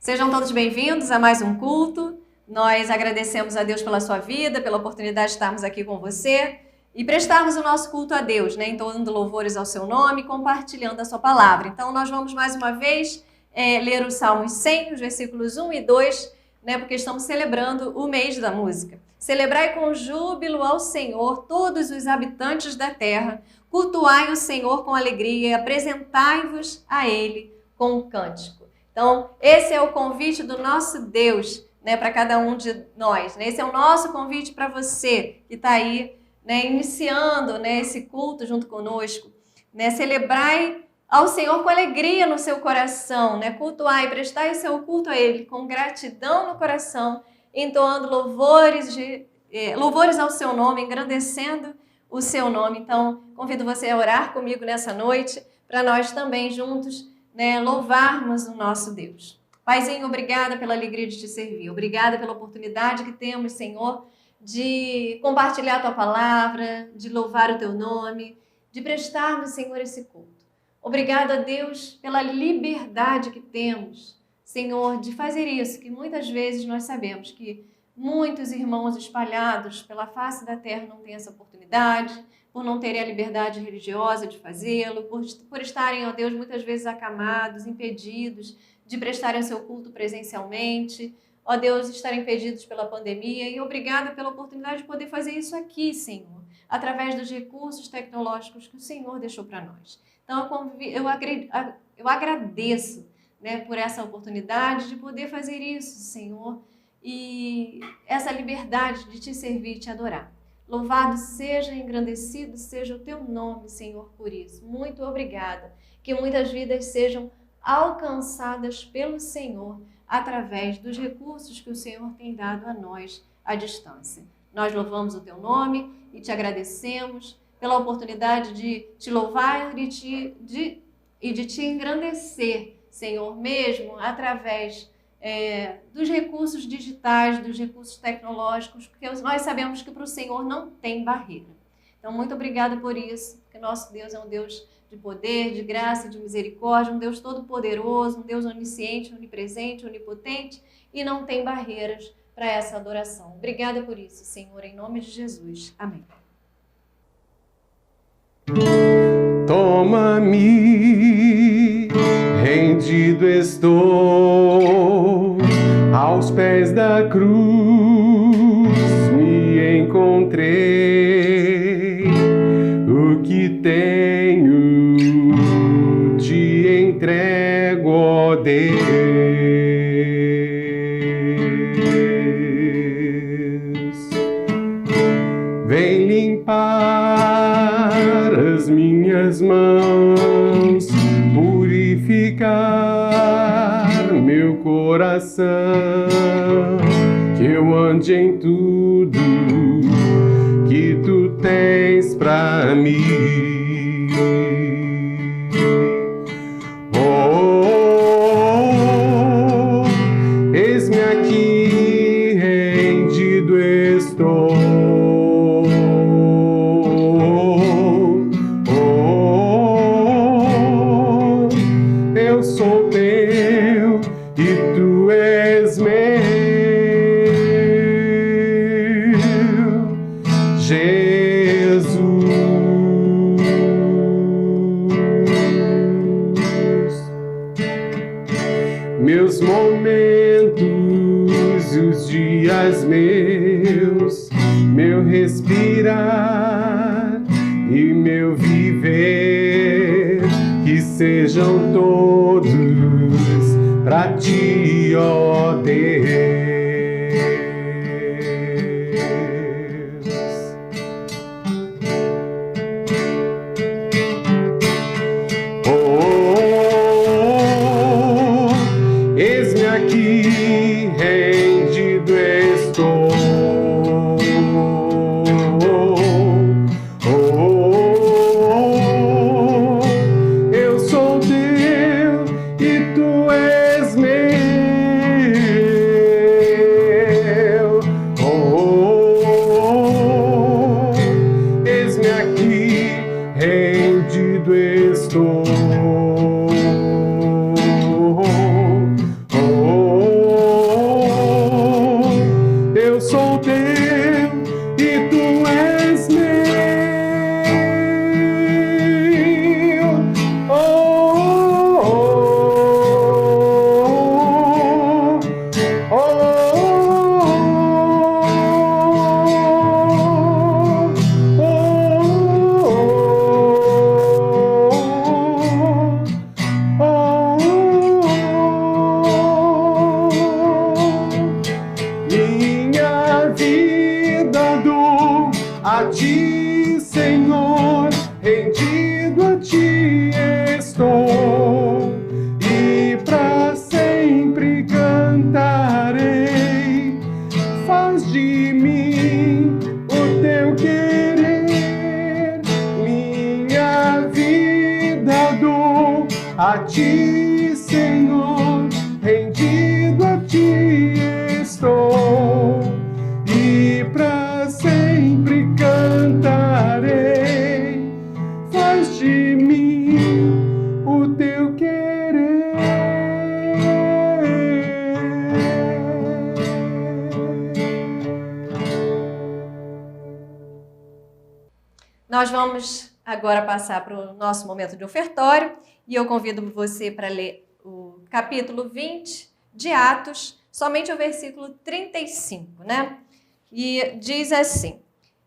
Sejam todos bem-vindos a mais um culto. Nós agradecemos a Deus pela sua vida, pela oportunidade de estarmos aqui com você e prestarmos o nosso culto a Deus, entoando louvores ao seu nome, compartilhando a sua palavra. Então, nós vamos mais uma vez ler os Salmos 100, os versículos 1 e 2, porque estamos celebrando o mês da música. Celebrai com júbilo ao Senhor todos os habitantes da terra, cultuai o Senhor com alegria e apresentai-vos a Ele com um cântico. Então, esse é o convite do nosso Deus, para cada um de nós. Esse é o nosso convite para você que está aí, iniciando esse culto junto conosco. Celebrai ao Senhor com alegria no seu coração, cultuai, prestai o seu culto a Ele com gratidão no coração, entoando louvores ao seu nome, engrandecendo o seu nome. Então, convido você a orar comigo nessa noite, para nós também juntos louvarmos o nosso Deus. Paizinho, obrigada pela alegria de te servir. Obrigada pela oportunidade que temos, Senhor, de compartilhar a tua palavra, de louvar o teu nome, de prestarmos, Senhor, esse culto. Obrigada, Deus, pela liberdade que temos, Senhor, de fazer isso, que muitas vezes nós sabemos que muitos irmãos espalhados pela face da terra não têm essa oportunidade, por não terem a liberdade religiosa de fazê-lo, por estarem, ó Deus, muitas vezes acamados, impedidos de prestarem o seu culto presencialmente, ó Deus, estarem impedidos pela pandemia, e obrigada pela oportunidade de poder fazer isso aqui, Senhor, através dos recursos tecnológicos que o Senhor deixou para nós. Então, eu agradeço, por essa oportunidade de poder fazer isso, Senhor, e essa liberdade de te servir e te adorar. Louvado seja, engrandecido seja o teu nome, Senhor, por isso. Muito obrigada. Que muitas vidas sejam alcançadas pelo Senhor através dos recursos que o Senhor tem dado a nós à distância. Nós louvamos o teu nome e te agradecemos pela oportunidade de te louvar e de te engrandecer, Senhor, mesmo através dos recursos digitais, dos recursos tecnológicos, porque nós sabemos que para o Senhor não tem barreira. Então, muito obrigada por isso, porque nosso Deus é um Deus de poder, de graça e de misericórdia, um Deus todo-poderoso, um Deus onisciente, onipresente, onipotente, e não tem barreiras para essa adoração. Obrigada por isso, Senhor, em nome de Jesus. Amém. Toma-me, rendido estou, aos pés da cruz me encontrei. O que tenho te entrego, ó Deus. Vem limpar as minhas mãos, purificar meu coração, que eu ande em tudo que tu tens pra mim. Oh, eis-me aqui, rendido estou. Meus momentos e os dias meus, meu respirar e meu viver, que sejam todos pra ti, ó Deus. Aqui rendido estou. Eu sou teu e tu és meu. ti, Senhor, rendido a ti estou, e para sempre cantarei. Faz de mim o teu querer, minha vida dou a ti, Senhor, rendido a ti estou, e para sempre cantarei. Faz de mim o teu querer. Nós vamos agora passar para o nosso momento de ofertório e eu convido você para ler o capítulo 20 de Atos, somente o versículo 35, né? E diz assim: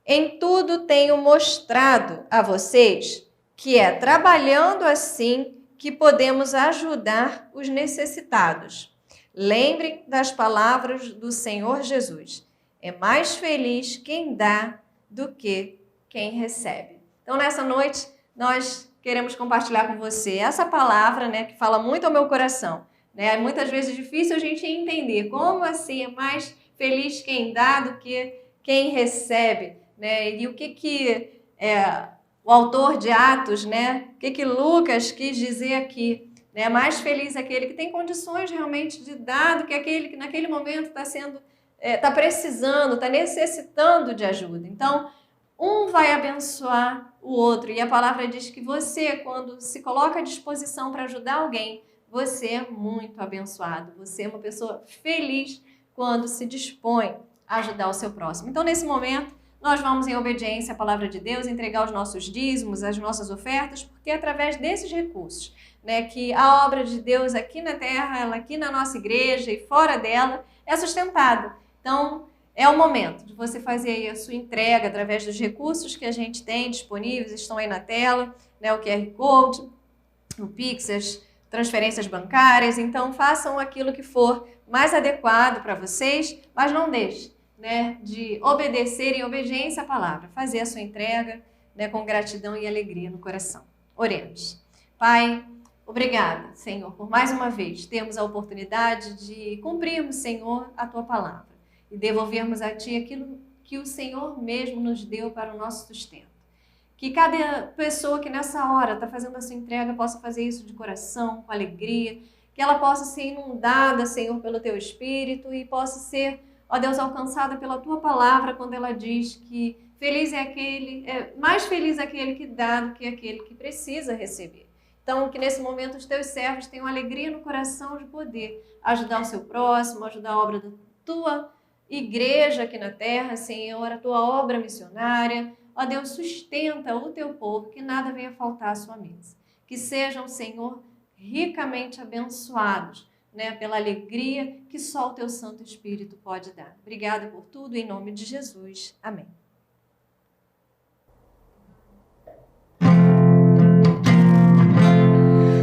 em tudo tenho mostrado a vocês que é trabalhando assim que podemos ajudar os necessitados. Lembrem das palavras do Senhor Jesus. É mais feliz quem dá do que quem recebe. Então, nessa noite, nós queremos compartilhar com você essa palavra, né, que fala muito ao meu coração. Né? Muitas vezes é difícil a gente entender como assim é mais feliz quem dá do que quem recebe. Né? E o que o autor de Atos, né, o que Lucas quis dizer aqui? Né? Mais feliz aquele que tem condições realmente de dar do que aquele que naquele momento está precisando, está necessitando de ajuda. Então, um vai abençoar o outro. E a palavra diz que você, quando se coloca à disposição para ajudar alguém, você é muito abençoado. Você é uma pessoa feliz quando se dispõe a ajudar o seu próximo. Então, nesse momento, nós vamos, em obediência à palavra de Deus, entregar os nossos dízimos, as nossas ofertas, porque é através desses recursos, né, que a obra de Deus aqui na terra, ela aqui na nossa igreja e fora dela, é sustentada. Então, é o momento de você fazer aí a sua entrega através dos recursos que a gente tem disponíveis, estão aí na tela, né, o QR Code, o Pix, as transferências bancárias. Então, façam aquilo que for mais adequado para vocês, mas não deixe, né, de obedecer em obediência à palavra, fazer a sua entrega, né, com gratidão e alegria no coração. Oremos. Pai, obrigada, Senhor, por mais uma vez termos a oportunidade de cumprirmos, Senhor, a Tua palavra e devolvermos a Ti aquilo que o Senhor mesmo nos deu para o nosso sustento. Que cada pessoa que nessa hora está fazendo a sua entrega possa fazer isso de coração, com alegria, que ela possa ser inundada, Senhor, pelo Teu Espírito e possa ser, ó Deus, alcançada pela Tua palavra quando ela diz que mais feliz aquele que dá do que aquele que precisa receber. Então, que nesse momento os Teus servos tenham alegria no coração de poder ajudar o seu próximo, ajudar a obra da Tua igreja aqui na terra, Senhor, a Tua obra missionária. Ó Deus, sustenta o Teu povo, que nada venha faltar à sua mesa. Que sejam, Senhor, ricamente abençoados, né, pela alegria que só o Teu Santo Espírito pode dar. Obrigada por tudo, em nome de Jesus. Amém.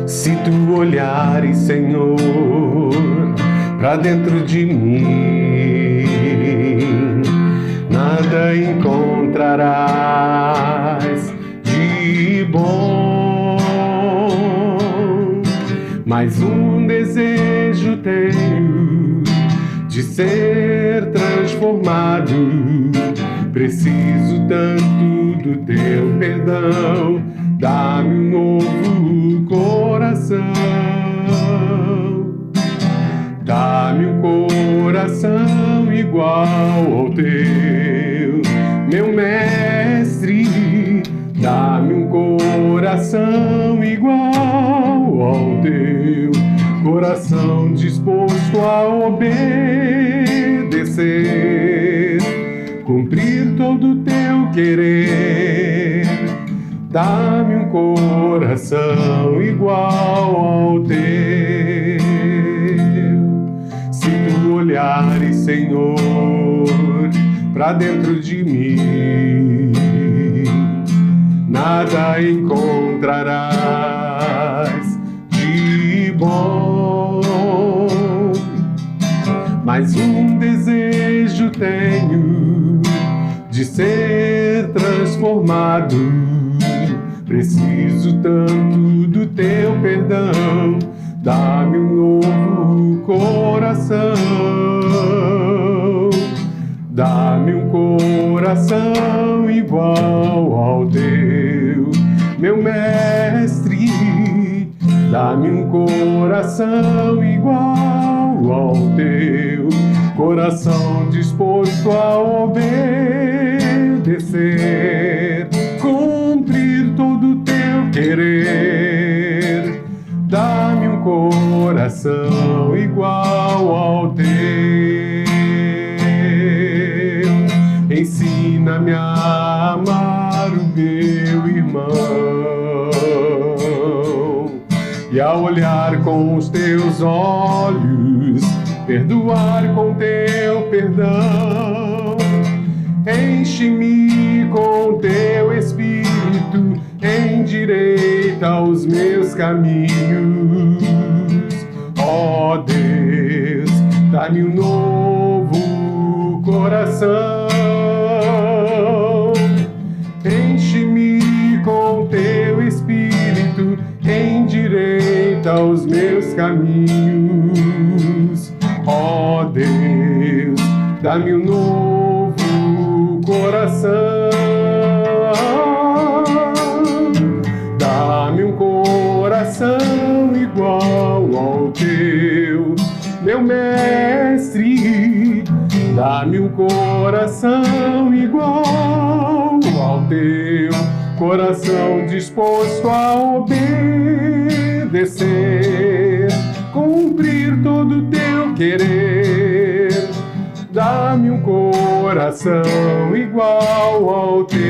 Se tu olhares, Senhor, pra dentro de mim, nada encontrarás de bom, mas um desejo tenho de ser transformado. Preciso tanto do Teu perdão, dá-me um novo coração, dá-me um coração igual ao Teu, meu mestre. Dá-me um coração igual ao Teu, coração disposto a obedecer, cumprir todo o Teu querer. Dá-me um coração igual ao Teu. Se tu olhares, Senhor, pra dentro de mim, nada encontrarás de bom, mas um desejo tenho de de ser transformado. Preciso tanto do teu perdão. Dá-me um novo coração. Dá-me um coração igual ao teu, meu mestre. Dá-me um coração igual ao teu, coração disposto a obedecer, cumprir todo o teu querer. Dá-me um coração igual ao teu. Ensina-me a amar o meu irmão e a olhar com os teus olhos, perdoar com teu perdão. Enche-me com teu Espírito, endireita os meus caminhos. Ó Deus, dá-me um novo coração. Enche-me com teu Espírito, endireita os meus caminhos. Ó Deus, dá-me um novo coração. Dá-me um coração igual ao teu, meu mestre. Dá-me um coração igual ao teu, coração disposto a obedecer, cumprir todo o teu querer. Dá-me um coração igual ao teu.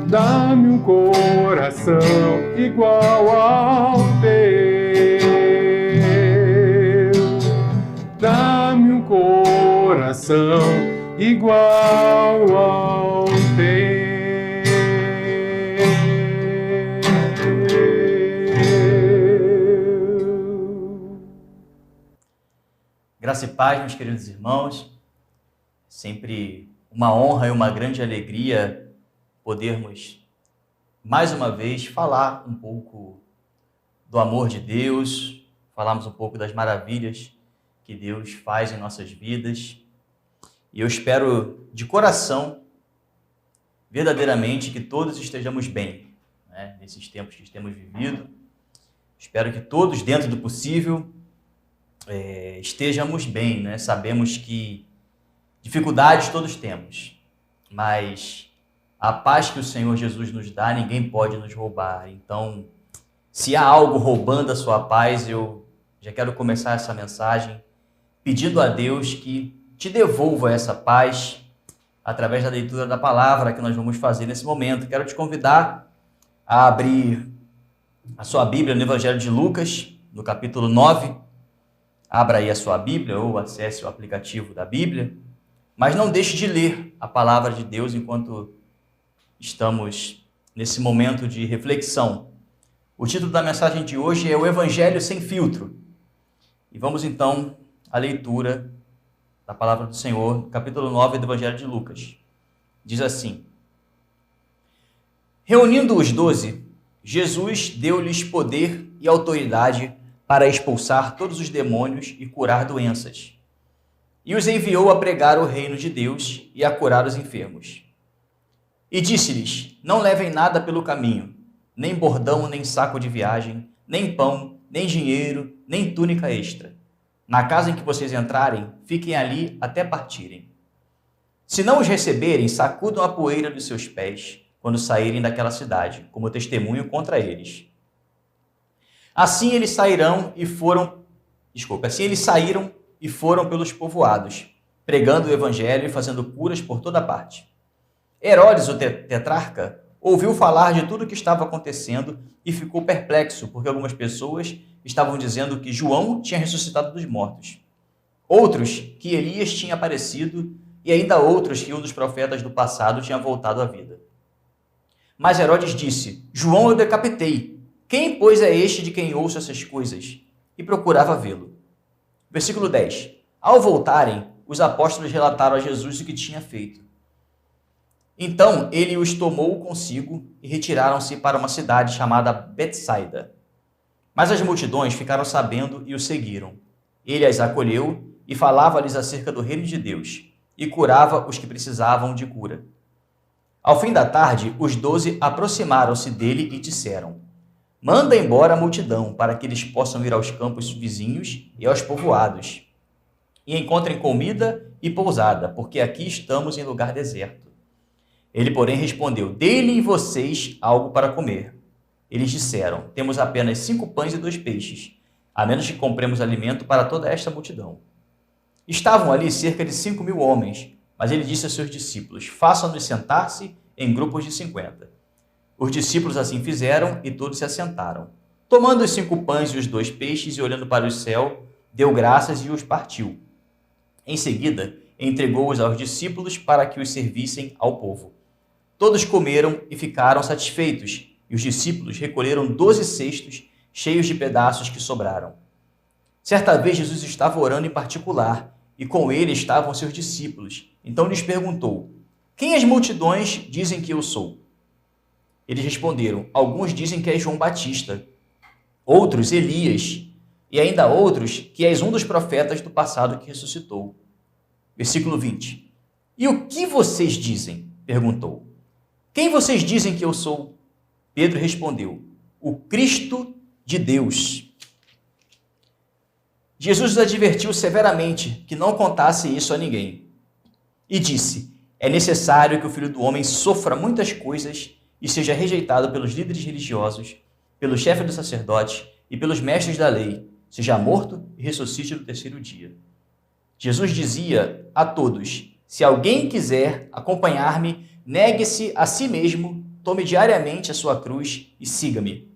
Dá-me um coração igual ao teu. Dá-me um coração igual ao teu. Graça e paz, meus queridos irmãos. Sempre uma honra e uma grande alegria podermos, mais uma vez, falar um pouco do amor de Deus, falarmos um pouco das maravilhas que Deus faz em nossas vidas. E eu espero de coração, verdadeiramente, que todos estejamos bem, né, nesses tempos que temos vivido. Espero que todos, dentro do possível, estejamos bem, né? Sabemos que dificuldades todos temos, mas a paz que o Senhor Jesus nos dá, ninguém pode nos roubar. Então, se há algo roubando a sua paz, eu já quero começar essa mensagem pedindo a Deus que te devolva essa paz através da leitura da palavra que nós vamos fazer nesse momento. Quero te convidar a abrir a sua Bíblia no Evangelho de Lucas, no capítulo 9. Abra aí a sua Bíblia ou acesse o aplicativo da Bíblia, mas não deixe de ler a palavra de Deus enquanto estamos nesse momento de reflexão. O título da mensagem de hoje é o Evangelho sem filtro. E vamos então à leitura da palavra do Senhor, capítulo 9 do Evangelho de Lucas. Diz assim: Reunindo os 12, Jesus deu-lhes poder e autoridade para expulsar todos os demônios e curar doenças. E os enviou a pregar o reino de Deus e a curar os enfermos. E disse-lhes: Não levem nada pelo caminho, nem bordão, nem saco de viagem, nem pão, nem dinheiro, nem túnica extra. Na casa em que vocês entrarem, fiquem ali até partirem. Se não os receberem, sacudam a poeira dos seus pés quando saírem daquela cidade, como testemunho contra eles. Assim eles saíram e foram pelos povoados, pregando o evangelho e fazendo curas por toda parte. Herodes, o tetrarca, ouviu falar de tudo o que estava acontecendo e ficou perplexo, porque algumas pessoas estavam dizendo que João tinha ressuscitado dos mortos. Outros que Elias tinha aparecido e ainda outros que um dos profetas do passado tinha voltado à vida. Mas Herodes disse: João eu decapitei. Quem, pois, é este de quem ouço essas coisas? E procurava vê-lo. Versículo 10. Ao voltarem, os apóstolos relataram a Jesus o que tinha feito. Então ele os tomou consigo e retiraram-se para uma cidade chamada Betsaida. Mas as multidões ficaram sabendo e o seguiram. Ele as acolheu e falava-lhes acerca do reino de Deus e curava os que precisavam de cura. Ao fim da tarde, os 12 aproximaram-se dele e disseram: manda embora a multidão para que eles possam ir aos campos vizinhos e aos povoados e encontrem comida e pousada, porque aqui estamos em lugar deserto. Ele, porém, respondeu: dê-lhe vocês algo para comer. Eles disseram: temos apenas 5 pães e 2 peixes, a menos que compremos alimento para toda esta multidão. Estavam ali cerca de 5.000 homens, mas ele disse a seus discípulos: façam-nos sentar-se em grupos de 50. Os discípulos assim fizeram e todos se assentaram. Tomando os 5 pães e os 2 peixes e olhando para o céu, deu graças e os partiu. Em seguida, entregou-os aos discípulos para que os servissem ao povo. Todos comeram e ficaram satisfeitos, e os discípulos recolheram 12 cestos cheios de pedaços que sobraram. Certa vez Jesus estava orando em particular, e com ele estavam seus discípulos. Então lhes perguntou: quem as multidões dizem que eu sou? Eles responderam: alguns dizem que és João Batista, outros Elias, e ainda outros que és um dos profetas do passado que ressuscitou. Versículo 20. E o que vocês dizem? Perguntou. Quem vocês dizem que eu sou? Pedro respondeu: o Cristo de Deus. Jesus os advertiu severamente que não contasse isso a ninguém. E disse: é necessário que o Filho do Homem sofra muitas coisas e seja rejeitado pelos líderes religiosos, pelo chefe dos sacerdotes e pelos mestres da lei, seja morto e ressuscite no 3º dia. Jesus dizia a todos: se alguém quiser acompanhar-me, negue-se a si mesmo, tome diariamente a sua cruz e siga-me.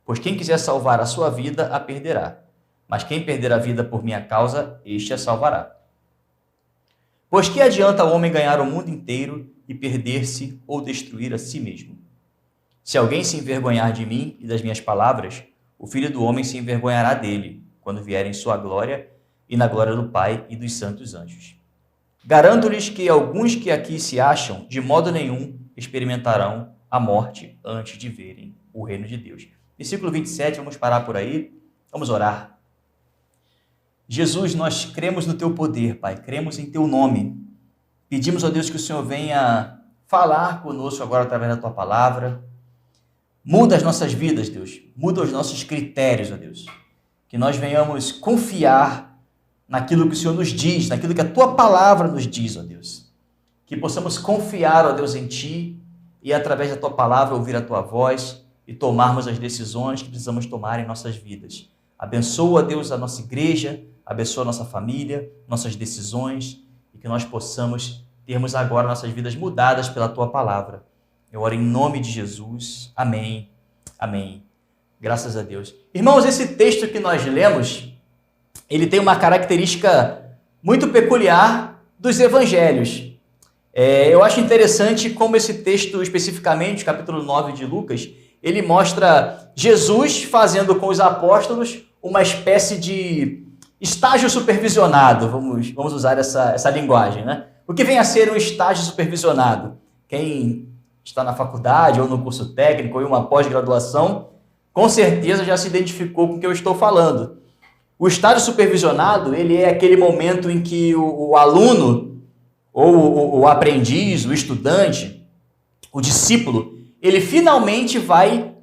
Pois quem quiser salvar a sua vida, a perderá. Mas quem perder a vida por minha causa, este a salvará. Pois que adianta o homem ganhar o mundo inteiro e perder-se ou destruir a si mesmo? Se alguém se envergonhar de mim e das minhas palavras, o Filho do Homem se envergonhará dele, quando vier em sua glória e na glória do Pai e dos santos anjos. Garanto-lhes que alguns que aqui se acham, de modo nenhum, experimentarão a morte antes de verem o reino de Deus. Versículo 27, vamos parar por aí, vamos orar. Jesus, nós cremos no teu poder, Pai, cremos em teu nome. Pedimos, ó Deus, que o Senhor venha falar conosco agora através da tua palavra. Muda as nossas vidas, Deus, muda os nossos critérios, ó Deus. Que nós venhamos confiar naquilo que o Senhor nos diz, naquilo que a tua palavra nos diz, ó Deus. Que possamos confiar, ó Deus, em ti e através da tua palavra ouvir a tua voz e tomarmos as decisões que precisamos tomar em nossas vidas. Abençoa, Deus, a nossa igreja, abençoa a nossa família, nossas decisões e que nós possamos termos agora nossas vidas mudadas pela tua palavra. Eu oro em nome de Jesus. Amém. Amém. Graças a Deus. Irmãos, esse texto que nós lemos, ele tem uma característica muito peculiar dos evangelhos. Eu acho interessante como esse texto, especificamente, capítulo 9 de Lucas, ele mostra Jesus fazendo com os apóstolos uma espécie de estágio supervisionado, vamos usar essa linguagem, né? O que vem a ser um estágio supervisionado? Quem está na faculdade ou no curso técnico ou em uma pós-graduação, com certeza já se identificou com o que eu estou falando. O estágio supervisionado, ele é aquele momento em que o aluno, ou o aprendiz, o estudante, o discípulo, ele finalmente vai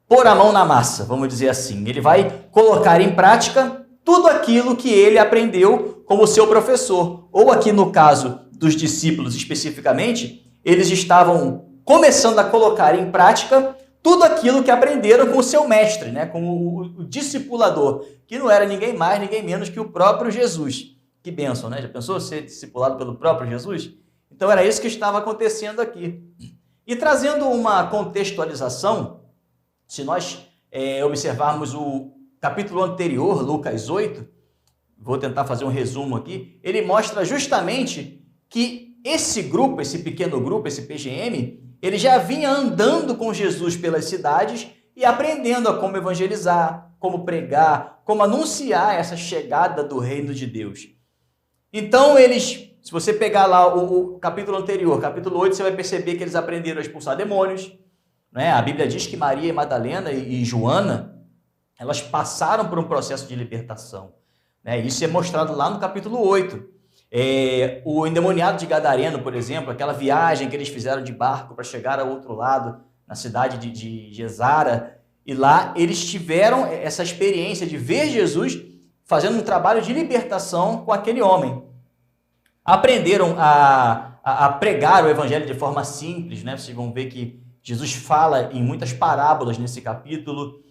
pôr a mão na massa, vamos dizer assim. Ele vai colocar em prática tudo aquilo que ele aprendeu como seu professor. Ou aqui no caso dos discípulos especificamente, eles estavam começando a colocar em prática tudo aquilo que aprenderam com o seu mestre, né? Com o discipulador, que não era ninguém mais, ninguém menos que o próprio Jesus. Que bênção, né? Já pensou ser discipulado pelo próprio Jesus? Então era isso que estava acontecendo aqui. E trazendo uma contextualização, se nós observarmos o capítulo anterior, Lucas 8, vou tentar fazer um resumo aqui, ele mostra justamente que esse grupo, esse pequeno grupo, esse PGM, ele já vinha andando com Jesus pelas cidades e aprendendo a como evangelizar, como pregar, como anunciar essa chegada do reino de Deus. Então se você pegar lá o capítulo anterior, capítulo 8, você vai perceber que eles aprenderam a expulsar demônios, né? A Bíblia diz que Maria e Madalena e Joana, elas passaram por um processo de libertação, né? Isso é mostrado lá no capítulo 8. O endemoniado de Gadareno, por exemplo, aquela viagem que eles fizeram de barco para chegar ao outro lado, na cidade de Gesara, e lá eles tiveram essa experiência de ver Jesus fazendo um trabalho de libertação com aquele homem. Aprenderam a pregar o evangelho de forma simples, né? Vocês vão ver que Jesus fala em muitas parábolas nesse capítulo,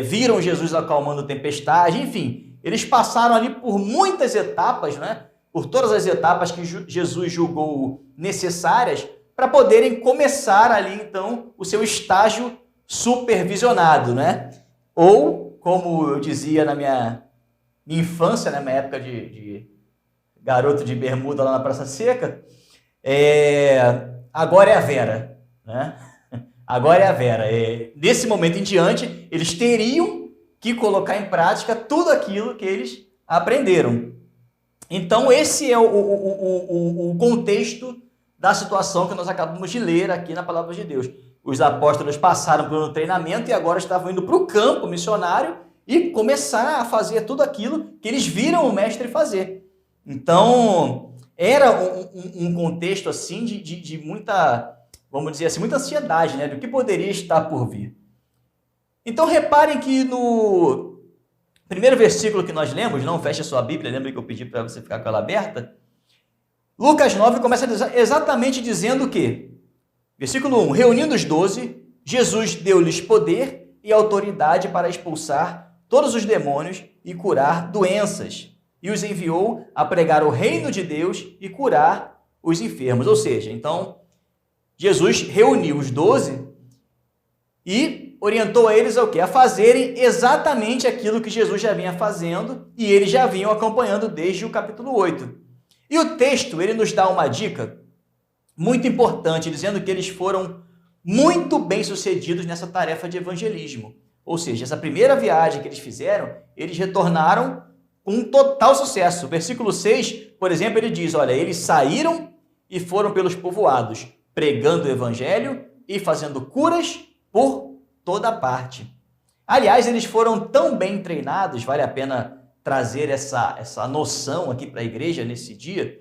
viram Jesus acalmando tempestade, enfim, eles passaram ali por muitas etapas, né? Por todas as etapas que Jesus julgou necessárias para poderem começar ali, então, o seu estágio supervisionado, né? Ou, como eu dizia na minha infância, na minha época de garoto de bermuda lá na Praça Seca, agora é a Vera, né? Agora é a Vera. Nesse momento em diante, eles teriam que colocar em prática tudo aquilo que eles aprenderam. Então, esse é o contexto da situação que nós acabamos de ler aqui na Palavra de Deus. Os apóstolos passaram por um treinamento e agora estavam indo para o campo missionário e começar a fazer tudo aquilo que eles viram o mestre fazer. Então, era um contexto assim de muita, vamos dizer assim, muita ansiedade, né, do que poderia estar por vir. Então, reparem que no primeiro versículo que nós lemos, não feche a sua Bíblia, lembra que eu pedi para você ficar com ela aberta? Lucas 9 começa exatamente dizendo o quê? Versículo 1, reunindo os 12, Jesus deu-lhes poder e autoridade para expulsar todos os demônios e curar doenças, e os enviou a pregar o reino de Deus e curar os enfermos. Ou seja, então, Jesus reuniu os 12 e orientou a eles ao quê? A fazerem exatamente aquilo que Jesus já vinha fazendo e eles já vinham acompanhando desde o capítulo 8. E o texto, ele nos dá uma dica muito importante, dizendo que eles foram muito bem-sucedidos nessa tarefa de evangelismo. Ou seja, essa primeira viagem que eles fizeram, eles retornaram com um total sucesso. O versículo 6, por exemplo, ele diz, olha, eles saíram e foram pelos povoados, pregando o evangelho e fazendo curas por toda parte. Aliás, eles foram tão bem treinados, vale a pena trazer essa noção aqui para a igreja nesse dia.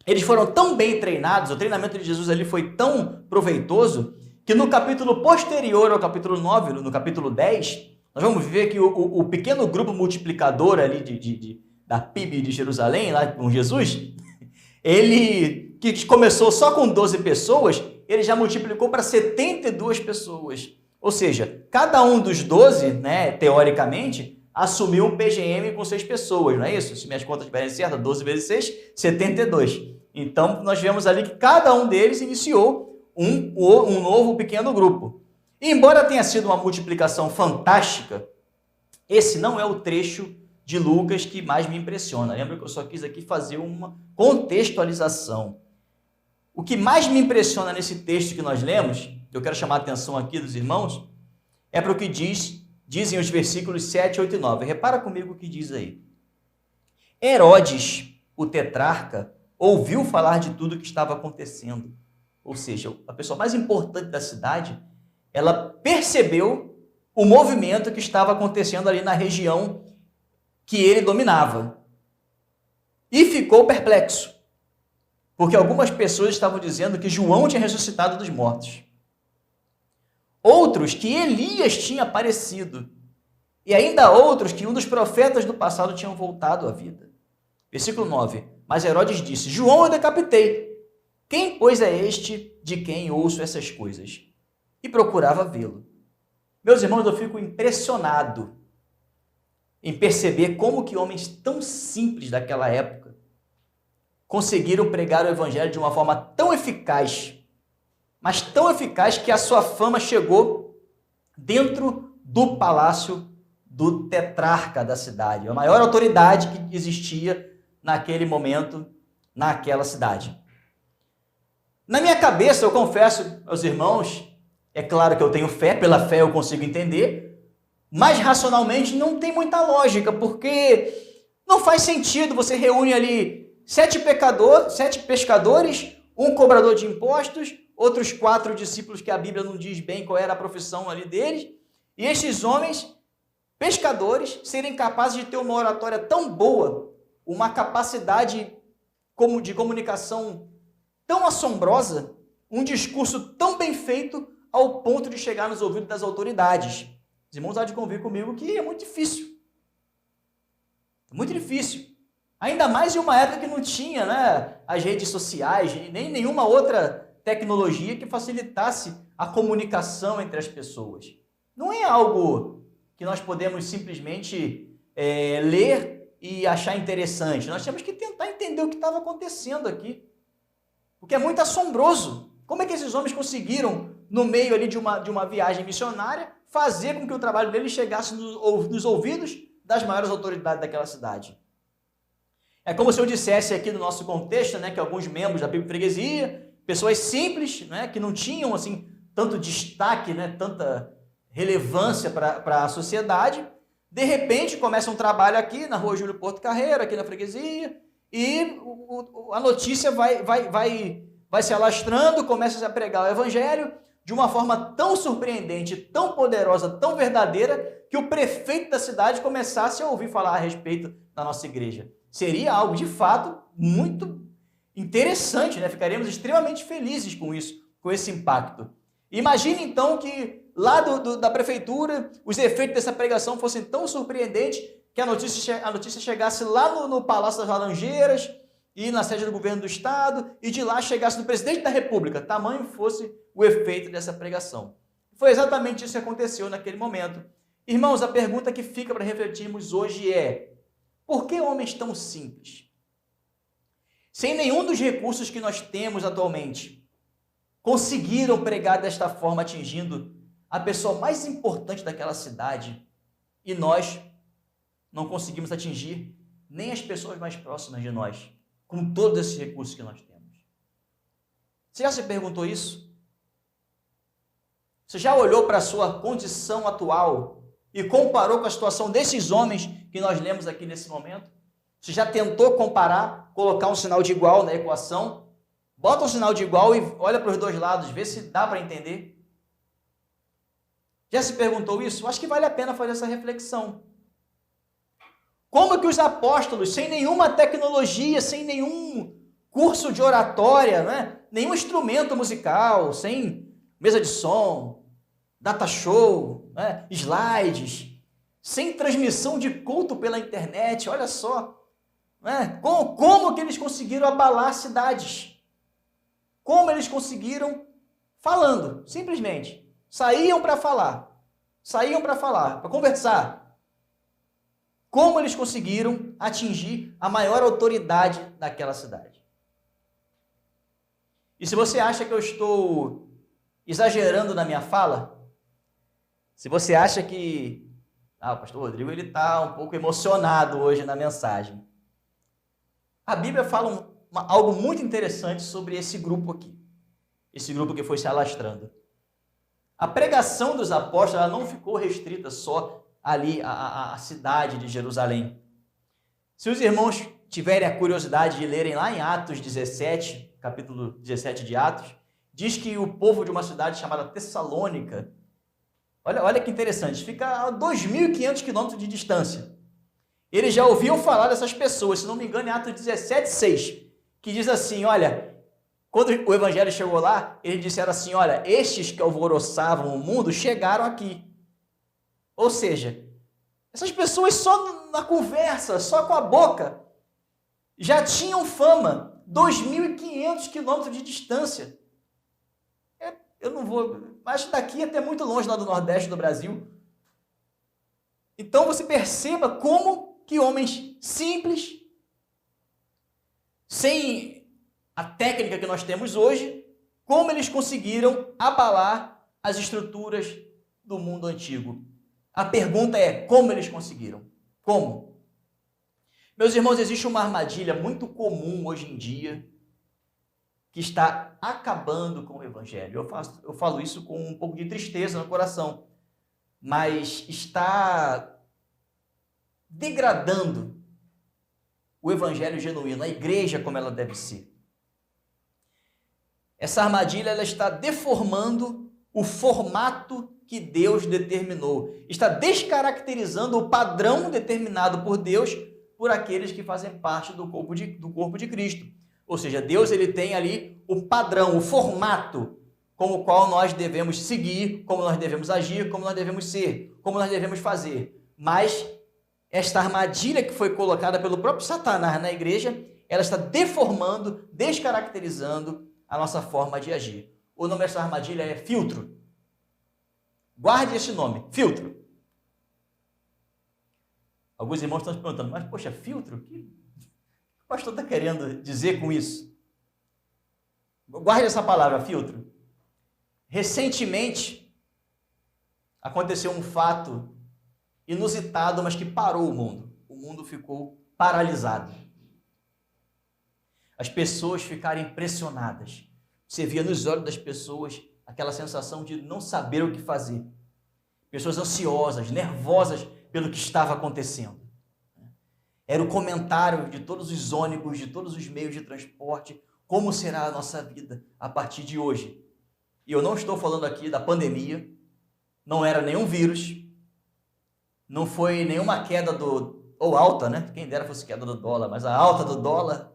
Eles foram tão bem treinados, o treinamento de Jesus ali foi tão proveitoso, que no capítulo posterior ao capítulo 9, no capítulo 10, nós vamos ver que o pequeno grupo multiplicador ali da PIB de Jerusalém, lá com Jesus, ele, que começou só com 12 pessoas, ele já multiplicou para 72 pessoas. Ou seja, cada um dos 12, né, teoricamente, assumiu um PGM com 6 pessoas, não é isso? Se minhas contas estiverem certas, 12 vezes 6, 72. Então, nós vemos ali que cada um deles iniciou um novo pequeno grupo. E, embora tenha sido uma multiplicação fantástica, esse não é o trecho de Lucas que mais me impressiona. Lembra que eu só quis aqui fazer uma contextualização. O que mais me impressiona nesse texto que nós lemos, eu quero chamar a atenção aqui dos irmãos, é para o que dizem os versículos 7, 8 e 9. Repara comigo o que diz aí. Herodes, o tetrarca, ouviu falar de tudo que estava acontecendo. Ou seja, a pessoa mais importante da cidade, ela percebeu o movimento que estava acontecendo ali na região que ele dominava. E ficou perplexo, porque algumas pessoas estavam dizendo que João tinha ressuscitado dos mortos. Outros que Elias tinha aparecido. E ainda outros que um dos profetas do passado tinham voltado à vida. Versículo 9. Mas Herodes disse, João eu decapitei. Quem, pois, é este de quem ouço essas coisas? E procurava vê-lo. Meus irmãos, eu fico impressionado em perceber como que homens tão simples daquela época conseguiram pregar o evangelho de uma forma tão eficaz, mas tão eficaz que a sua fama chegou dentro do palácio do tetrarca da cidade, a maior autoridade que existia naquele momento, naquela cidade. Na minha cabeça, eu confesso aos irmãos, é claro que eu tenho fé, pela fé eu consigo entender, mas racionalmente não tem muita lógica, porque não faz sentido, você reúne ali 7 pescadores, um cobrador de impostos, outros 4 discípulos que a Bíblia não diz bem qual era a profissão ali deles, e estes homens, pescadores, serem capazes de ter uma oratória tão boa, uma capacidade de comunicação tão assombrosa, um discurso tão bem feito, ao ponto de chegar nos ouvidos das autoridades. Os irmãos há de convir comigo que é muito difícil. Muito difícil. Ainda mais em uma época que não tinha, né, as redes sociais, nem nenhuma outra tecnologia que facilitasse a comunicação entre as pessoas. Não é algo que nós podemos simplesmente ler e achar interessante. Nós temos que tentar entender o que estava acontecendo aqui. Porque é muito assombroso. Como é que esses homens conseguiram, no meio ali de uma viagem missionária, fazer com que o trabalho deles chegasse nos ouvidos das maiores autoridades daquela cidade? É como se eu dissesse aqui no nosso contexto, né, que alguns membros da Bíblia Freguesia, pessoas simples, né, que não tinham assim tanto destaque, né, tanta relevância para a sociedade, de repente começa um trabalho aqui na Rua Júlio Porto Carreiro, aqui na Freguesia, e a notícia vai se alastrando, começa a pregar o Evangelho de uma forma tão surpreendente, tão poderosa, tão verdadeira, que o prefeito da cidade começasse a ouvir falar a respeito da nossa igreja. Seria algo, de fato, muito interessante, né? Ficaríamos extremamente felizes com isso, com esse impacto. Imagine, então, que lá da prefeitura, os efeitos dessa pregação fossem tão surpreendentes que a notícia chegasse lá no Palácio das Laranjeiras e na sede do governo do estado, e de lá chegasse no presidente da República, tamanho fosse o efeito dessa pregação. Foi exatamente isso que aconteceu naquele momento. Irmãos, a pergunta que fica para refletirmos hoje é: por que homens tão simples, sem nenhum dos recursos que nós temos atualmente, conseguiram pregar desta forma, atingindo a pessoa mais importante daquela cidade, e nós não conseguimos atingir nem as pessoas mais próximas de nós, com todos esses recursos que nós temos? Você já se perguntou isso? Você já olhou para a sua condição atual e comparou com a situação desses homens que nós lemos aqui nesse momento? Você já tentou comparar, colocar um sinal de igual na equação? Bota um sinal de igual e olha para os dois lados, vê se dá para entender. Já se perguntou isso? Acho que vale a pena fazer essa reflexão. Como que os apóstolos, sem nenhuma tecnologia, sem nenhum curso de oratória, né? Nenhum instrumento musical, sem mesa de som, data show, né? Slides, sem transmissão de culto pela internet, olha só, né? Como que eles conseguiram abalar cidades? Como eles conseguiram? Falando, simplesmente. Saíam para falar, para conversar. Como eles conseguiram atingir a maior autoridade daquela cidade? E se você acha que eu estou exagerando na minha fala, se você acha que o pastor Rodrigo ele está um pouco emocionado hoje na mensagem, a Bíblia fala algo muito interessante sobre esse grupo aqui, esse grupo que foi se alastrando. A pregação dos apóstolos ela não ficou restrita só ali a cidade de Jerusalém. Se os irmãos tiverem a curiosidade de lerem lá em Atos 17, capítulo 17 de Atos, diz que o povo de uma cidade chamada Tessalônica, olha que interessante, fica a 2.500 quilômetros de distância. Eles já ouviam falar dessas pessoas, se não me engano, em Atos 17, 6, que diz assim, olha, quando o evangelho chegou lá, eles disseram assim, olha, estes que alvoroçavam o mundo chegaram aqui. Ou seja, essas pessoas só na conversa, só com a boca, já tinham fama, 2.500 quilômetros de distância. Eu não vou, mas daqui até muito longe, lá do Nordeste do Brasil. Então você perceba como que homens simples, sem a técnica que nós temos hoje, como eles conseguiram abalar as estruturas do mundo antigo. A pergunta é, como eles conseguiram? Como? Meus irmãos, existe uma armadilha muito comum hoje em dia que está acabando com o evangelho. Eu falo isso com um pouco de tristeza no coração, mas está degradando o evangelho genuíno, a igreja como ela deve ser. Essa armadilha ela está deformando o formato que Deus determinou. Está descaracterizando o padrão determinado por Deus por aqueles que fazem parte do corpo de Cristo. Ou seja, Deus ele tem ali o padrão, o formato com o qual nós devemos seguir, como nós devemos agir, como nós devemos ser, como nós devemos fazer. Mas esta armadilha que foi colocada pelo próprio Satanás na igreja, ela está deformando, descaracterizando a nossa forma de agir. O nome dessa armadilha é filtro. Guarde esse nome, filtro. Alguns irmãos estão se perguntando, mas poxa, filtro? O que o pastor está querendo dizer com isso? Guarde essa palavra, filtro. Recentemente, aconteceu um fato inusitado, mas que parou o mundo. O mundo ficou paralisado. As pessoas ficaram impressionadas. Você via nos olhos das pessoas aquela sensação de não saber o que fazer. Pessoas ansiosas, nervosas pelo que estava acontecendo. Era o comentário de todos os ônibus, de todos os meios de transporte, como será a nossa vida a partir de hoje. E eu não estou falando aqui da pandemia, não era nenhum vírus, não foi nenhuma queda ou alta, né? Quem dera fosse queda do dólar, mas a alta do dólar,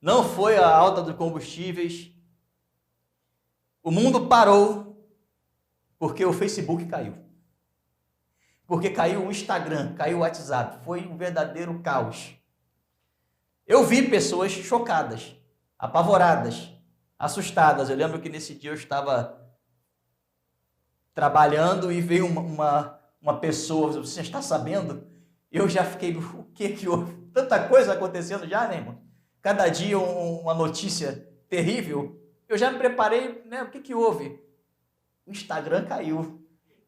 não foi a alta dos combustíveis. O mundo parou porque o Facebook caiu. Porque caiu o Instagram, caiu o WhatsApp. Foi um verdadeiro caos. Eu vi pessoas chocadas, apavoradas, assustadas. Eu lembro que nesse dia eu estava trabalhando e veio uma pessoa, você está sabendo? Eu já fiquei, o que houve? Tanta coisa acontecendo já, né, irmão? Cada dia uma notícia terrível. Eu já me preparei, né? O que houve? O Instagram caiu.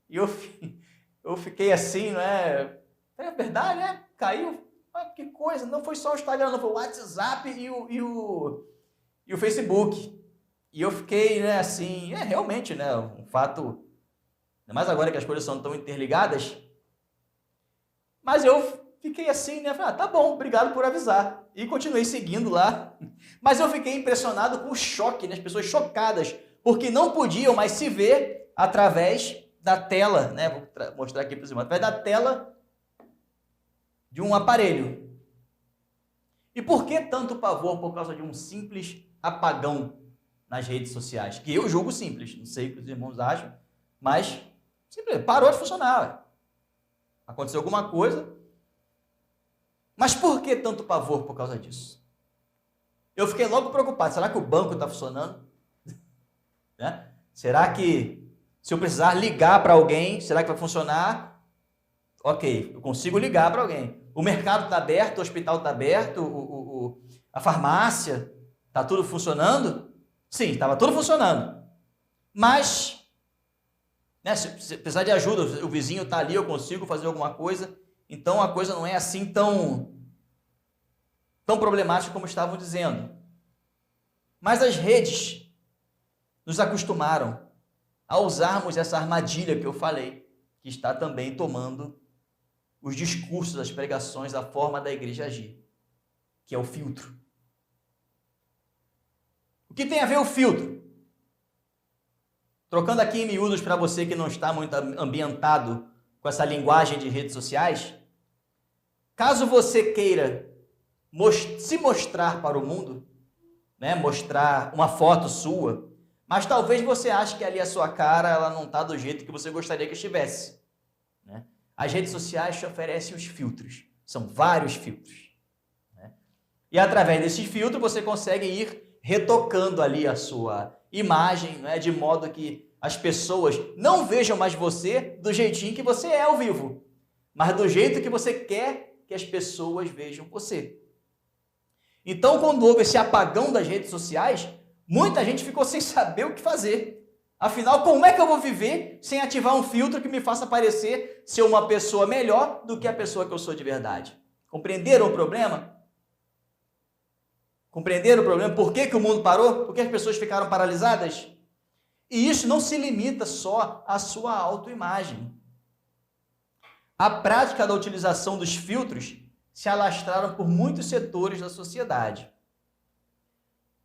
E eu fiquei assim, né? É verdade, né? Caiu. Ah, que coisa. Não foi só o Instagram, não. Foi o WhatsApp e o Facebook. E eu fiquei, né, assim... realmente, né? Um fato... Ainda mais agora que as coisas são tão interligadas. Mas eu fiquei assim, né? Falei, tá bom, obrigado por avisar. E continuei seguindo lá. Mas eu fiquei impressionado com o choque, né? As pessoas chocadas, porque não podiam mais se ver através da tela, né? Vou mostrar aqui para os irmãos. Através da tela de um aparelho. E por que tanto pavor por causa de um simples apagão nas redes sociais? Que eu julgo simples, não sei o que os irmãos acham, mas simples, parou de funcionar. Aconteceu alguma coisa. Mas por que tanto pavor por causa disso? Eu fiquei logo preocupado. Será que o banco está funcionando? Né? Será que se eu precisar ligar para alguém, será que vai funcionar? Ok, eu consigo ligar para alguém. O mercado está aberto, o hospital está aberto, a farmácia, está tudo funcionando? Sim, estava tudo funcionando. Mas, né, se precisar de ajuda, o vizinho está ali, eu consigo fazer alguma coisa. Então a coisa não é assim tão problemática como estavam dizendo. Mas as redes nos acostumaram a usarmos essa armadilha que eu falei, que está também tomando os discursos, as pregações, a forma da igreja agir, que é o filtro. O que tem a ver o filtro? Trocando aqui em miúdos para você que não está muito ambientado com essa linguagem de redes sociais, caso você queira se mostrar para o mundo, né, mostrar uma foto sua, mas talvez você ache que ali a sua cara ela não está do jeito que você gostaria que estivesse. Né? As redes sociais te oferecem os filtros, são vários filtros. Né? E através desses filtros você consegue ir retocando ali a sua imagem, né, de modo que as pessoas não vejam mais você do jeitinho que você é ao vivo, mas do jeito que você quer que as pessoas vejam você. Então, quando houve esse apagão das redes sociais, muita gente ficou sem saber o que fazer. Afinal, como é que eu vou viver sem ativar um filtro que me faça parecer ser uma pessoa melhor do que a pessoa que eu sou de verdade? Compreenderam o problema? Compreenderam o problema? Por que o mundo parou? Por que as pessoas ficaram paralisadas? E isso não se limita só à sua autoimagem. A prática da utilização dos filtros se alastraram por muitos setores da sociedade.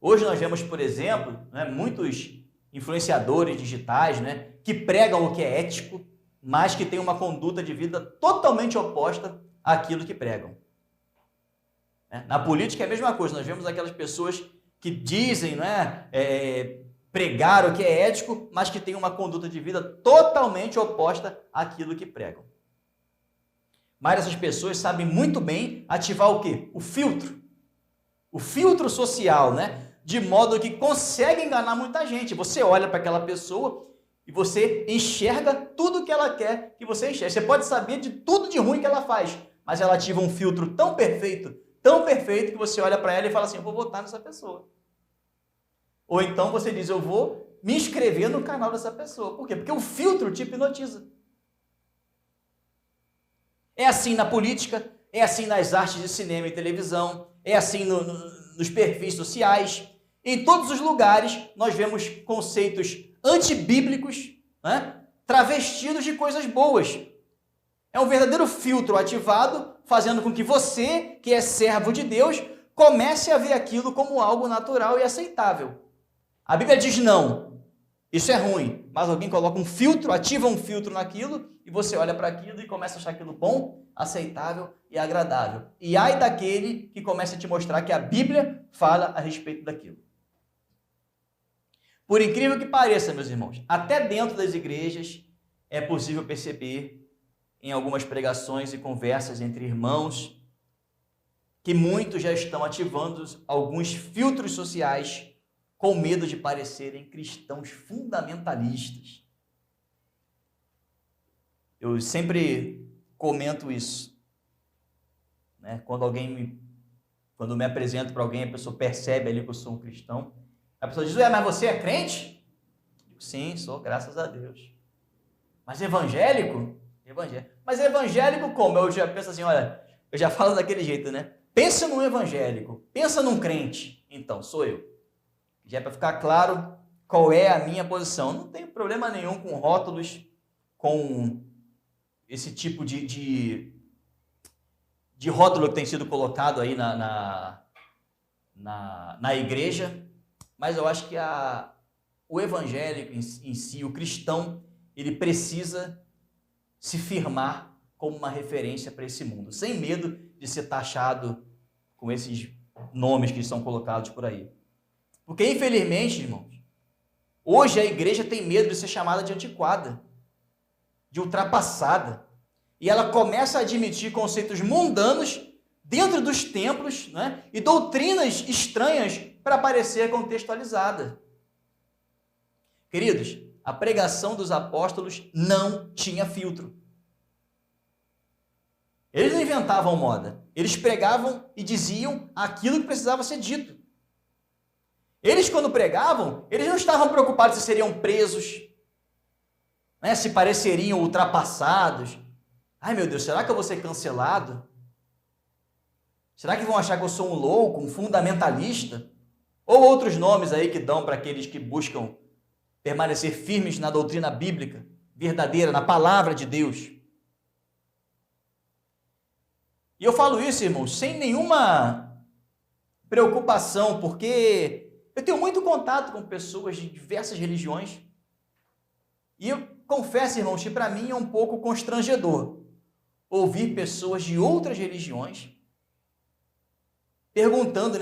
Hoje nós vemos, por exemplo, muitos influenciadores digitais, que pregam o que é ético, mas que têm uma conduta de vida totalmente oposta àquilo que pregam. Na política é a mesma coisa, nós vemos aquelas pessoas que dizem pregar o que é ético, mas que têm uma conduta de vida totalmente oposta àquilo que pregam. Mas essas pessoas sabem muito bem ativar o quê? O filtro. O filtro social, de modo que consegue enganar muita gente. Você olha para aquela pessoa e você enxerga tudo que ela quer que você enxergue. Você pode saber de tudo de ruim que ela faz, mas ela ativa um filtro tão perfeito, que você olha para ela e fala assim, eu vou votar nessa pessoa. Ou então você diz, eu vou me inscrever no canal dessa pessoa. Por quê? Porque o filtro te hipnotiza. É assim na política, é assim nas artes de cinema e televisão, é assim nos perfis sociais. Em todos os lugares nós vemos conceitos antibíblicos, travestidos de coisas boas. É um verdadeiro filtro ativado, fazendo com que você, que é servo de Deus, comece a ver aquilo como algo natural e aceitável. A Bíblia diz não, isso é ruim, mas alguém coloca um filtro, ativa um filtro naquilo, e você olha para aquilo e começa a achar aquilo bom, aceitável e agradável. E ai daquele que começa a te mostrar que a Bíblia fala a respeito daquilo. Por incrível que pareça, meus irmãos, até dentro das igrejas é possível perceber em algumas pregações e conversas entre irmãos que muitos já estão ativando alguns filtros sociais com medo de parecerem cristãos fundamentalistas. Eu sempre comento isso, quando me apresento para alguém, a pessoa percebe ali que eu sou um cristão. A pessoa diz, mas você é crente? Eu digo, sim, sou, graças a Deus. Mas evangélico? Evangélico. Mas evangélico como? Eu já penso assim, olha, eu já falo daquele jeito, Pensa num evangélico, pensa num crente. Então, sou eu. Já é para ficar claro qual é a minha posição. Não tenho problema nenhum com rótulos, com esse tipo de rótulo que tem sido colocado aí na igreja, mas eu acho que o evangélico em si, o cristão, ele precisa se firmar como uma referência para esse mundo, sem medo de ser taxado com esses nomes que são colocados por aí. Porque, infelizmente, irmãos, hoje a igreja tem medo de ser chamada de antiquada, de ultrapassada. E ela começa a admitir conceitos mundanos dentro dos templos, e doutrinas estranhas para parecer contextualizada. Queridos, a pregação dos apóstolos não tinha filtro. Eles não inventavam moda. Eles pregavam e diziam aquilo que precisava ser dito. Eles, quando pregavam, eles não estavam preocupados se seriam presos, se pareceriam ultrapassados. Ai, meu Deus, será que eu vou ser cancelado? Será que vão achar que eu sou um louco, um fundamentalista? Ou outros nomes aí que dão para aqueles que buscam permanecer firmes na doutrina bíblica, verdadeira, na palavra de Deus. E eu falo isso, irmãos, sem nenhuma preocupação, porque eu tenho muito contato com pessoas de diversas religiões. E eu confesso, irmãos, que para mim é um pouco constrangedor ouvir pessoas de outras religiões perguntando,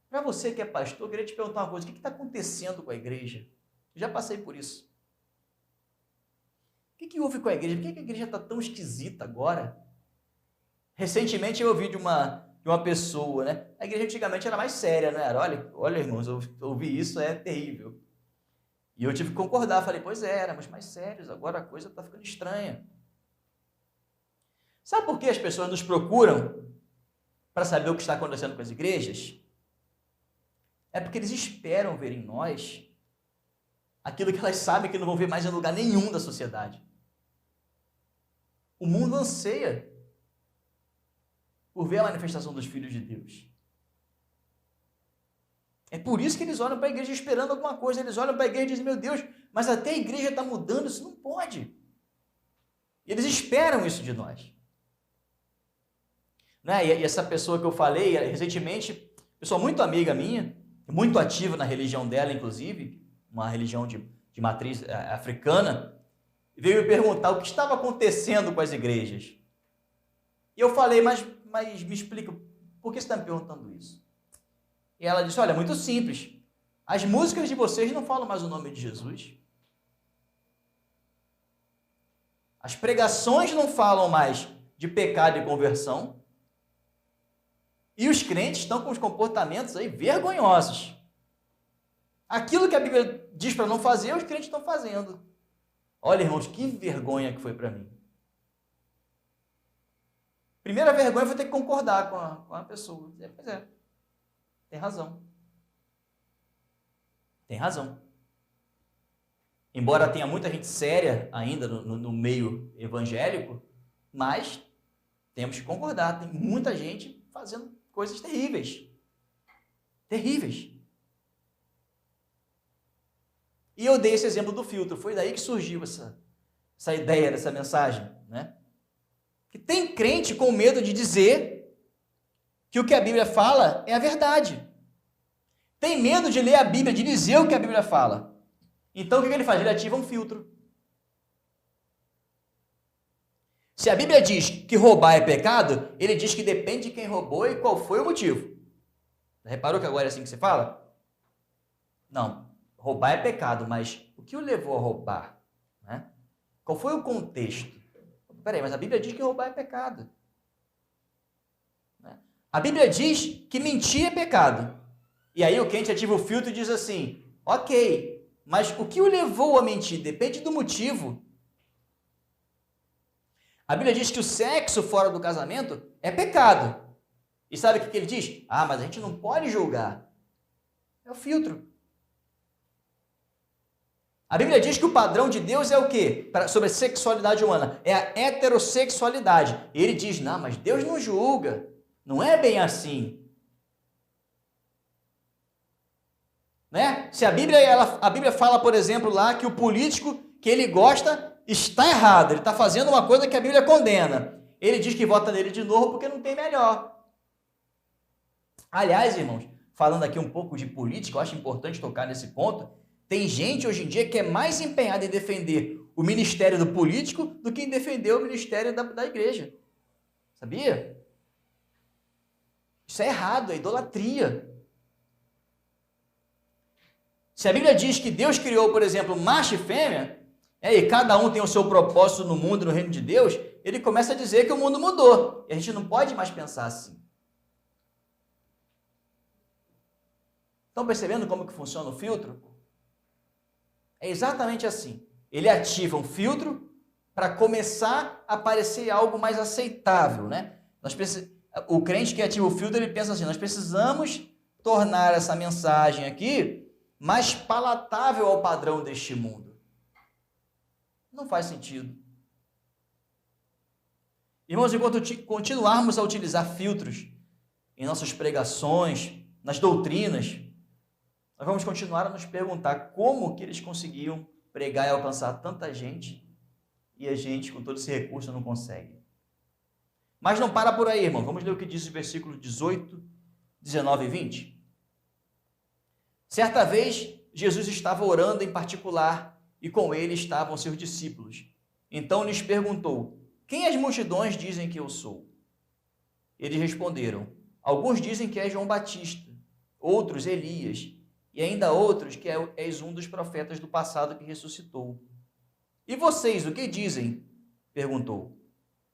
para você que é pastor, eu queria te perguntar uma coisa, o que está acontecendo com a igreja? Eu já passei por isso. O que houve com a igreja? Por que a igreja está tão esquisita agora? Recentemente eu ouvi de uma pessoa, A igreja antigamente era mais séria, Era, olha, irmãos, eu ouvi isso, é terrível. E eu tive que concordar, falei, pois é, éramos mais sérios, agora a coisa está ficando estranha. Sabe por que as pessoas nos procuram para saber o que está acontecendo com as igrejas? É porque eles esperam ver em nós aquilo que elas sabem que não vão ver mais em lugar nenhum da sociedade. O mundo anseia por ver a manifestação dos filhos de Deus. É por isso que eles olham para a igreja esperando alguma coisa. Eles olham para a igreja e dizem, meu Deus, mas até a igreja está mudando, isso não pode. E eles esperam isso de nós. né? E essa pessoa que eu falei, recentemente, pessoa muito amiga minha, muito ativa na religião dela, inclusive, uma religião de matriz africana, veio me perguntar o que estava acontecendo com as igrejas. E eu falei, mas me explica, por que você está me perguntando isso? E ela disse, olha, é muito simples. As músicas de vocês não falam mais o nome de Jesus. As pregações não falam mais de pecado e conversão. E os crentes estão com os comportamentos aí vergonhosos. Aquilo que a Bíblia diz para não fazer, os crentes estão fazendo. Olha, irmãos, que vergonha que foi para mim. Primeira vergonha foi ter que concordar com a pessoa. Pois é, tem razão. Tem razão. Embora tenha muita gente séria ainda no meio evangélico, mas temos que concordar. Tem muita gente fazendo coisas terríveis. Terríveis. E eu dei esse exemplo do filtro. Foi daí que surgiu essa ideia dessa mensagem, né? Que tem crente com medo de dizer que o que a Bíblia fala é a verdade. Tem medo de ler a Bíblia, de dizer o que a Bíblia fala. Então, o que ele faz? Ele ativa um filtro. Se a Bíblia diz que roubar é pecado, ele diz que depende de quem roubou e qual foi o motivo. Reparou que agora é assim que você fala? Não, roubar é pecado, mas o que o levou a roubar? Né? Qual foi o contexto? Peraí, mas a Bíblia diz que roubar é pecado. Né? A Bíblia diz que mentir é pecado. E aí o crente ativa o filtro e diz assim, ok, mas o que o levou a mentir? Depende do motivo. A Bíblia diz que o sexo fora do casamento é pecado. E sabe o que ele diz? Ah, mas a gente não pode julgar. É o filtro. A Bíblia diz que o padrão de Deus é o quê? Sobre a sexualidade humana. É a heterossexualidade. E ele diz, não, mas Deus não julga. Não é bem assim. Né? Se a Bíblia fala, por exemplo, lá que o político que ele gosta está errado, ele está fazendo uma coisa que a Bíblia condena. Ele diz que vota nele de novo porque não tem melhor. Aliás, irmãos, falando aqui um pouco de política, eu acho importante tocar nesse ponto. Tem gente hoje em dia que é mais empenhada em defender o ministério do político do que em defender o ministério da igreja. Sabia? Isso é errado, é idolatria. Se a Bíblia diz que Deus criou, por exemplo, macho e fêmea, e cada um tem o seu propósito no mundo, no reino de Deus, ele começa a dizer que o mundo mudou. E a gente não pode mais pensar assim. Estão percebendo como que funciona o filtro? É exatamente assim. Ele ativa um filtro para começar a parecer algo mais aceitável, né? O crente que ativa o filtro, ele pensa assim, nós precisamos tornar essa mensagem aqui mais palatável ao padrão deste mundo. Não faz sentido. Irmãos, enquanto continuarmos a utilizar filtros em nossas pregações, nas doutrinas, nós vamos continuar a nos perguntar como que eles conseguiam pregar e alcançar tanta gente e a gente, com todo esse recurso, não consegue. Mas não para por aí, irmão. Vamos ler o que diz o versículo 18, 19 e 20. Certa vez, Jesus estava orando em particular e com ele estavam seus discípulos. Então lhes perguntou, quem as multidões dizem que eu sou? Eles responderam, alguns dizem que és João Batista, outros Elias, e ainda outros que és um dos profetas do passado que ressuscitou. E vocês, o que dizem? Perguntou.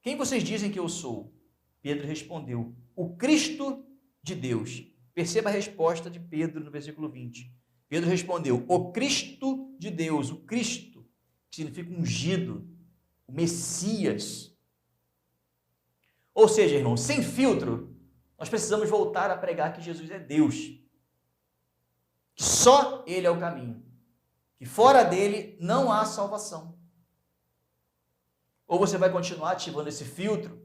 Quem vocês dizem que eu sou? Pedro respondeu, o Cristo de Deus. Perceba a resposta de Pedro no versículo 20. Pedro respondeu, o Cristo de Deus, o Cristo, que significa ungido, o Messias. Ou seja, irmão, sem filtro, nós precisamos voltar a pregar que Jesus é Deus. Que só Ele é o caminho. Que fora dele não há salvação. Ou você vai continuar ativando esse filtro,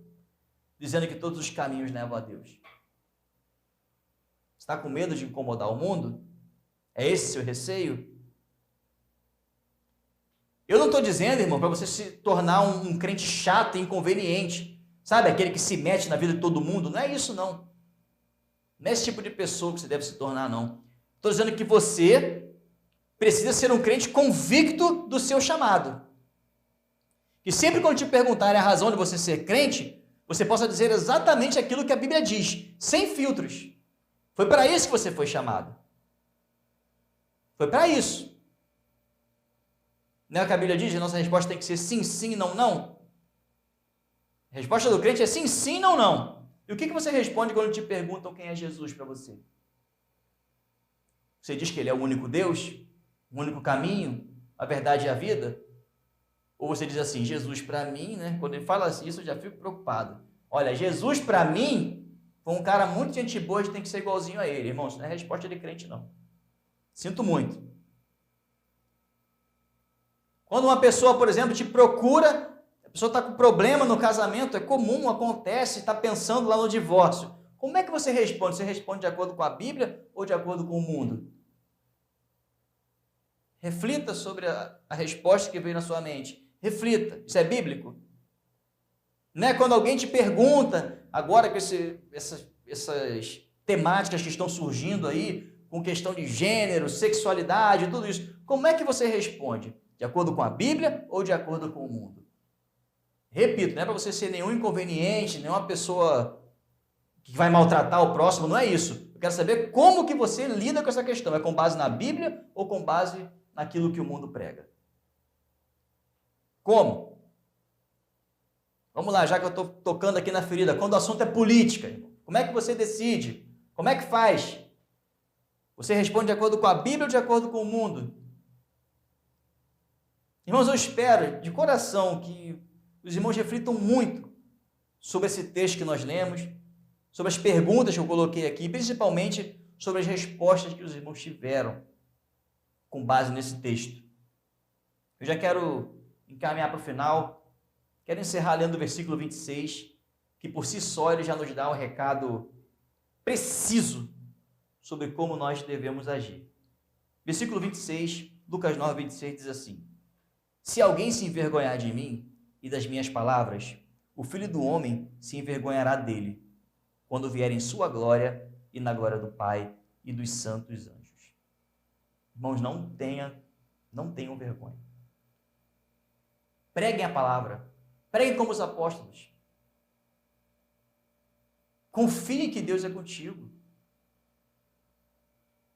dizendo que todos os caminhos levam a Deus. Está com medo de incomodar o mundo? É esse seu receio? Eu não estou dizendo, irmão, para você se tornar um crente chato e inconveniente. Sabe, aquele que se mete na vida de todo mundo? Não é isso, não. Não é esse tipo de pessoa que você deve se tornar, não. Estou dizendo que você precisa ser um crente convicto do seu chamado. Que sempre quando te perguntarem a razão de você ser crente, você possa dizer exatamente aquilo que a Bíblia diz, sem filtros. Foi para isso que você foi chamado. Foi para isso. Não é o que a Bíblia diz? A nossa resposta tem que ser sim, sim, não, não. A resposta do crente é sim, sim, não, não. E o que você responde quando te perguntam quem é Jesus para você? Você diz que ele é o único Deus, o único caminho, a verdade e a vida? Ou você diz assim, Jesus para mim, né? Quando ele fala assim, isso eu já fico preocupado. Olha, Jesus para mim foi um cara muito gente boa, a gente tem que ser igualzinho a ele. Irmãos, não é resposta de crente, não. Sinto muito. Quando uma pessoa, por exemplo, te procura, a pessoa está com problema no casamento, é comum, acontece, está pensando lá no divórcio. Como é que você responde? Você responde de acordo com a Bíblia ou de acordo com o mundo? Reflita sobre a resposta que veio na sua mente. Reflita. Isso é bíblico? Não é quando alguém te pergunta, agora com essas temáticas que estão surgindo aí, com questão de gênero, sexualidade, tudo isso, como é que você responde? De acordo com a Bíblia ou de acordo com o mundo? Repito, não é para você ser nenhum inconveniente, nenhuma pessoa que vai maltratar o próximo, não é isso. Eu quero saber como que você lida com essa questão. É com base na Bíblia ou com base naquilo que o mundo prega? Como? Vamos lá, já que eu estou tocando aqui na ferida. Quando o assunto é política, como é que você decide? Como é que faz? Você responde de acordo com a Bíblia ou de acordo com o mundo? Irmãos, eu espero de coração que os irmãos reflitam muito sobre esse texto que nós lemos, sobre as perguntas que eu coloquei aqui, principalmente sobre as respostas que os irmãos tiveram com base nesse texto. Eu já quero encaminhar para o final, quero encerrar lendo o versículo 26, que por si só ele já nos dá um recado preciso sobre como nós devemos agir. Versículo 26, Lucas 9, 26 diz assim: se alguém se envergonhar de mim e das minhas palavras, o Filho do Homem se envergonhará dele, quando vier em sua glória e na glória do Pai e dos santos anjos. Irmãos, não tenham vergonha. Preguem a palavra. Preguem como os apóstolos. Confie que Deus é contigo.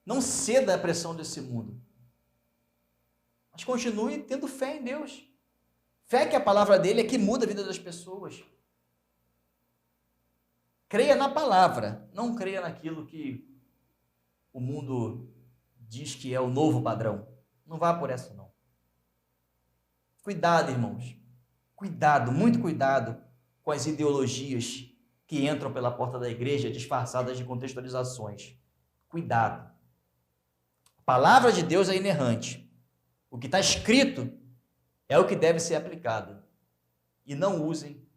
Não ceda à pressão desse mundo. Mas continue tendo fé em Deus. Fé que a palavra dele é que muda a vida das pessoas. Creia na palavra, não creia naquilo que o mundo diz que é o novo padrão. Não vá por essa, não. Cuidado, irmãos. Cuidado, muito cuidado com as ideologias que entram pela porta da igreja disfarçadas de contextualizações. Cuidado. A palavra de Deus é inerrante. O que está escrito é o que deve ser aplicado. E não usem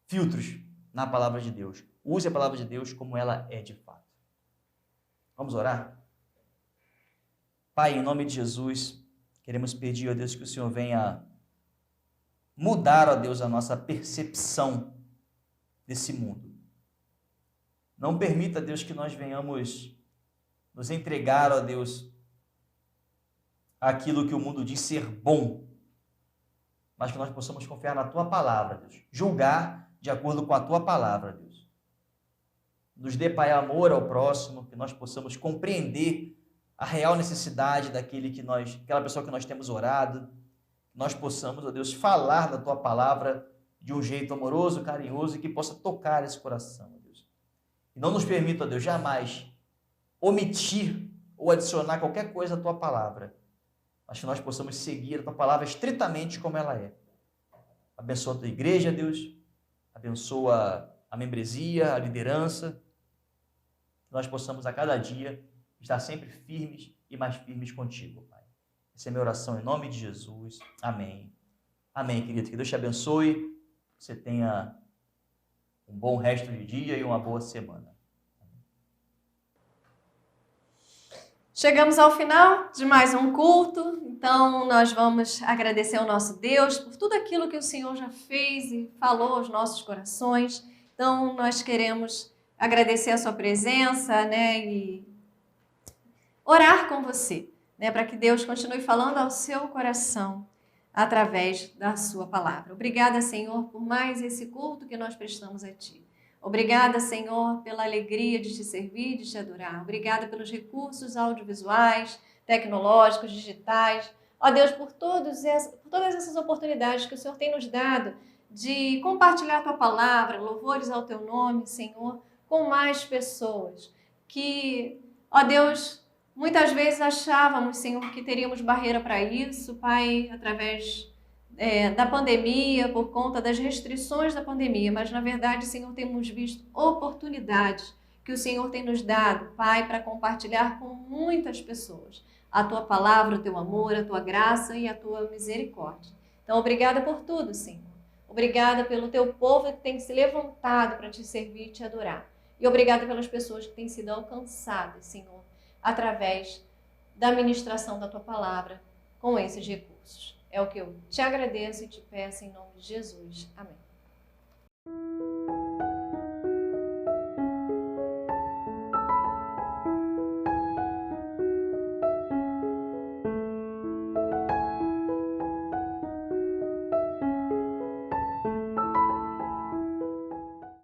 filtros na palavra de Deus. Use a palavra de Deus como ela é de fato. Vamos orar? Pai, em nome de Jesus, queremos pedir, ó Deus, que o Senhor venha mudar, ó Deus, a nossa percepção desse mundo. Não permita, Deus, que nós venhamos nos entregar, ó Deus, aquilo que o mundo diz ser bom, mas que nós possamos confiar na Tua palavra, Deus. Julgar de acordo com a Tua palavra, Deus. Nos dê, Pai, amor ao próximo, que nós possamos compreender a real necessidade daquela pessoa que nós temos orado, que nós possamos, ó Deus, falar da Tua palavra de um jeito amoroso, carinhoso e que possa tocar esse coração, ó Deus. E não nos permita, ó Deus, jamais omitir ou adicionar qualquer coisa à Tua palavra, mas que nós possamos seguir a Tua palavra estritamente como ela é. Abençoa a Tua igreja, Deus. Abençoa a membresia, a liderança. Que nós possamos a cada dia estar sempre firmes e mais firmes contigo, Pai. Essa é a minha oração em nome de Jesus. Amém. Amém, querido. Que Deus te abençoe. Que você tenha um bom resto de dia e uma boa semana. Chegamos ao final de mais um culto, então nós vamos agradecer ao nosso Deus por tudo aquilo que o Senhor já fez e falou aos nossos corações. Então nós queremos agradecer a sua presença, né, e orar com você, né, para que Deus continue falando ao seu coração através da sua palavra. Obrigada, Senhor, por mais esse culto que nós prestamos a Ti. Obrigada, Senhor, pela alegria de Te servir e de Te adorar. Obrigada pelos recursos audiovisuais, tecnológicos, digitais. Ó Deus, por todas essas oportunidades que o Senhor tem nos dado de compartilhar a Tua palavra, louvores ao Teu nome, Senhor, com mais pessoas. Que, ó Deus, muitas vezes achávamos, Senhor, que teríamos barreira para isso, Pai, através da pandemia, por conta das restrições da pandemia, mas na verdade, Senhor, temos visto oportunidades que o Senhor tem nos dado, Pai, para compartilhar com muitas pessoas a Tua palavra, o Teu amor, a Tua graça e a Tua misericórdia. Então, obrigada por tudo, Senhor. Obrigada pelo Teu povo que tem se levantado para Te servir e Te adorar. E obrigada pelas pessoas que têm sido alcançadas, Senhor, através da ministração da Tua palavra com esses recursos. É o que eu te agradeço e te peço em nome de Jesus. Amém.